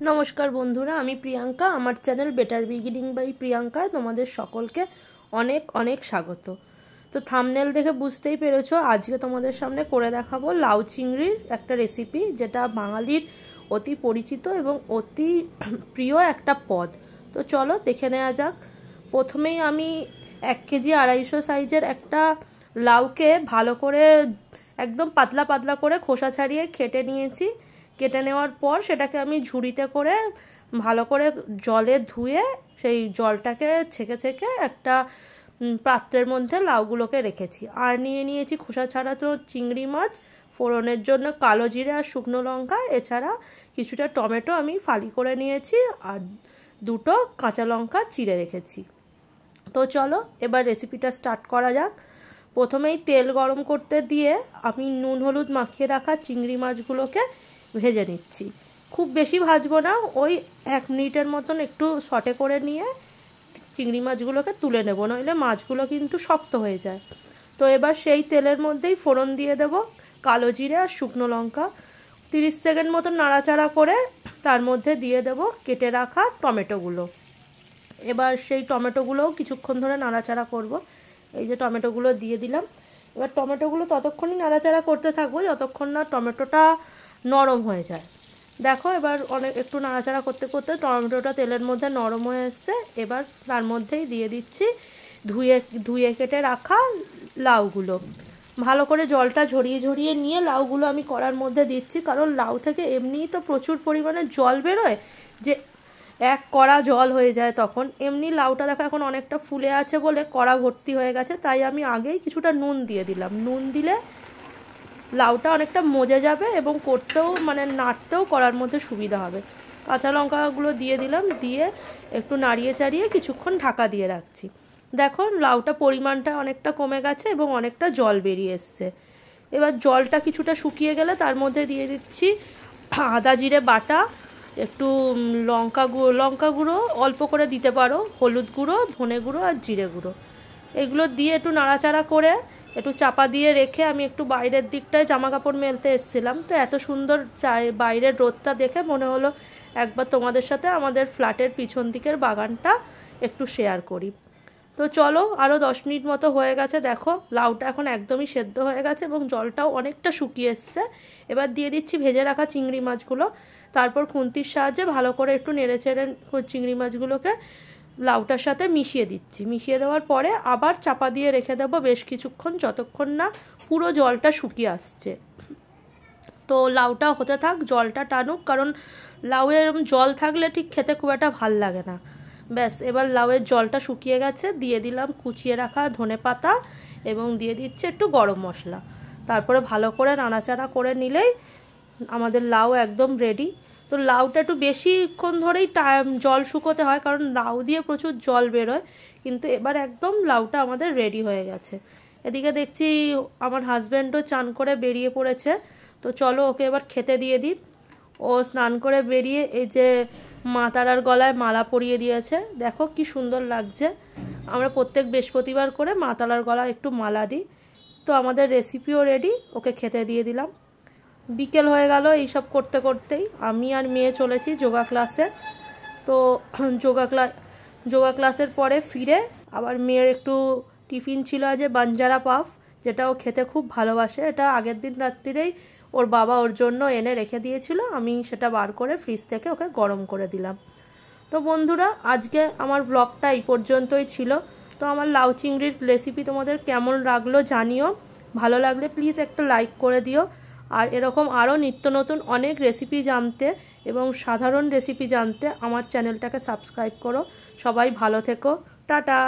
নমস্কার বন্ধুরা, আমি প্রিয়াঙ্কা। আমার চ্যানেল বেটার বিগিনিং বাই প্রিয়াঙ্কায় তোমাদের সকলকে অনেক অনেক স্বাগত। তো থাম্বনেল দেখে বুঝতেই পেরেছো, আজকে তোমাদের সামনে করে দেখাবো লাউ চিংড়ির একটা রেসিপি, যেটা বাঙালির অতি পরিচিত এবং অতি প্রিয় একটা পদ। তো চলো দেখে নেওয়া যাক। প্রথমেই আমি 1 কেজি 250 সাইজের একটা লাউকে ভালো করে একদম পাতলা পাতলা করে খোসা ছাড়িয়ে কেটে নিয়েছি। কেটে নেওয়ার পর সেটাকে আমি ঝুড়িতে করে ভালো করে জলে ধুয়ে সেই জলটাকে ছেঁকে ছেঁকে একটা পাত্রের মধ্যে লাউগুলোকে রেখেছি। আর নিয়েছি খোসা ছাড়াতো চিংড়ি মাছ, ফোড়নের জন্য কালো জিরে আর শুকনো লঙ্কা, এছাড়া কিছুটা টমেটো আমি ফালি করে নিয়েছি, আর 2টো কাঁচা লঙ্কা চিড়ে রেখেছি। তো চলো এবার রেসিপিটা স্টার্ট করা যাক। প্রথমেই তেল গরম করতে দিয়ে আমি নুন হলুদ মাখিয়ে রাখা চিংড়ি মাছগুলোকে ভেজে নিচ্ছি। খুব বেশি ভাজবো না, ওই 1 মিনিটের মতন একটু সটে করে নিয়ে চিংড়ি মাছগুলোকে তুলে নেব, নইলে মাছগুলো কিন্তু শক্ত হয়ে যায়। তো এবার সেই তেলের মধ্যেই ফোড়ন দিয়ে দেব কালো জিরে আর শুকনো লঙ্কা। 30 সেকেন্ড মতন নাড়াচাড়া করে তার মধ্যে দিয়ে দেব কেটে রাখা টমেটোগুলো। এবার সেই টমেটোগুলোও কিছুক্ষণ ধরে নাড়াচাড়া করব। এই যে টমেটোগুলো দিয়ে দিলাম। এবার টমেটোগুলো ততক্ষণই নাড়াচাড়া করতে থাকবো যতক্ষণ না টমেটোটা নরম হয়ে যায়। দেখো এবার একটু নাড়াচাড়া করতে করতে টমেটোটা তেলের মধ্যে নরম হয়ে এসছে। এবার তার মধ্যেই দিয়ে দিচ্ছি ধুয়ে কেটে রাখা লাউগুলো। ভালো করে জলটা ঝরিয়ে নিয়ে লাউগুলো আমি কড়ার মধ্যে দিচ্ছি, কারণ লাউ থেকে এমনিই তো প্রচুর পরিমাণে জল বেরোয়, যে 1 কড়া জল হয়ে যায় তখন। এমনি লাউটা দেখো এখন অনেকটা ফুলে আছে বলে কড়া ভর্তি হয়ে গেছে, তাই আমি আগেই কিছুটা নুন দিয়ে দিলাম। নুন দিলে লাউটা অনেকটা মজে যাবে এবং করতেও নাড়তেও কড়ার মধ্যে সুবিধা হবে। কাঁচা লঙ্কাগুলো দিয়ে দিলাম, দিয়ে একটু নাড়িয়ে চাড়িয়ে কিছুক্ষণ ঢাকা দিয়ে রাখছি। দেখো লাউটা পরিমাণটা অনেকটা কমে গেছে এবং অনেকটা জল বেরিয়ে এসছে। এবার জলটা কিছুটা শুকিয়ে গেলে তার মধ্যে দিয়ে দিচ্ছি আদা জিরে বাটা, একটু লঙ্কা গুঁড়ো অল্প করে দিতে পারো, হলুদ গুঁড়ো, ধনে গুঁড়ো আর জিরে গুঁড়ো। এগুলো দিয়ে একটু নাড়াচাড়া করে একটু চাপা দিয়ে রেখে আমি একটু বাইরের দিকটায় জামা কাপড় মেলতে এসেছিলাম। তো এত সুন্দর বাইরের রোদটা দেখে মনে হলো একবার তোমাদের সাথে আমাদের ফ্ল্যাটের পিছন দিকের বাগানটা একটু শেয়ার করি। তো চলো, আরও 10 মিনিট মতো হয়ে গেছে। দেখো লাউটা এখন একদমই সেদ্ধ হয়ে গেছে এবং জলটাও অনেকটা শুকিয়ে এসছে। এবার দিয়ে দিচ্ছি ভেজে রাখা চিংড়ি মাছগুলো। তারপর খুন্তির সাহায্যে ভালো করে একটু নেড়ে চেড়ে চিংড়ি মাছগুলোকে লাউটার সাথে মিশিয়ে দিচ্ছি। মিশিয়ে দেওয়ার পরে আবার চাপা দিয়ে রেখে দেবো বেশ কিছুক্ষণ, যতক্ষণ না পুরো জলটা শুকিয়ে আসছে। তো লাউটা হতে থাক, জলটা টানুক, কারণ লাউয়ের জল থাকলে ঠিক খেতে খুব একটা ভাল লাগে না। ব্যাস এবার লাউয়ের জলটা শুকিয়ে গেছে, দিয়ে দিলাম কুচিয়ে রাখা ধনেপাতা এবং দিয়ে দিচ্ছে একটু গরম মশলা। তারপরে ভালো করে নাড়াচাড়া করে নিলেই আমাদের লাউ একদম রেডি। তো লাউটা একটু বেশিক্ষণ ধরেই জল শুকোতে হয়, কারণ লাউ দিয়ে প্রচুর জল বেরোয়। কিন্তু এবার একদম লাউটা আমাদের রেডি হয়ে গেছে। এদিকে দেখছি আমার হাজব্যান্ডও চান করে বেরিয়ে পড়েছে। তো চলো ওকে এবার খেতে দিয়ে দিই। ও স্নান করে বেরিয়ে এই যে মা তারার গলায় মালা পরিয়ে দিয়েছে, দেখো কি সুন্দর লাগছে। আমরা প্রত্যেক বৃহস্পতিবার করে মা তারার গলায় একটু মালা দিই। তো আমাদের রেসিপিও রেডি, ওকে খেতে দিয়ে দিলাম। বিকেল হয়ে গেল এইসব করতে করতেই। আমি আর মেয়ে চলেছি যোগা ক্লাসে। তো যোগা ক্লাসের পরে ফিরে আবার মেয়ের একটু টিফিন ছিল আজ বাঞ্জারা পাফ, যেটা ও খেতে খুব ভালোবাসে। এটা আগের দিন রাত্রিরেই ওর বাবা ওর জন্য এনে রেখে দিয়েছিল, আমি সেটা বার করে ফ্রিজ থেকে ওকে গরম করে দিলাম। তো বন্ধুরা, আজকে আমার ব্লগটা এই পর্যন্তই ছিল। তো আমার লাউ চিংড়ির রেসিপি তোমাদের কেমন লাগলো জানিও। ভালো লাগলে প্লিজ একটা লাইক করে দিও। আর এরকম আরও নিত্য নতুন অনেক রেসিপি জানতে এবং সাধারণ রেসিপি জানতে আমার চ্যানেলটাকে সাবস্ক্রাইব করো। সবাই ভালো থেকো, টাটা।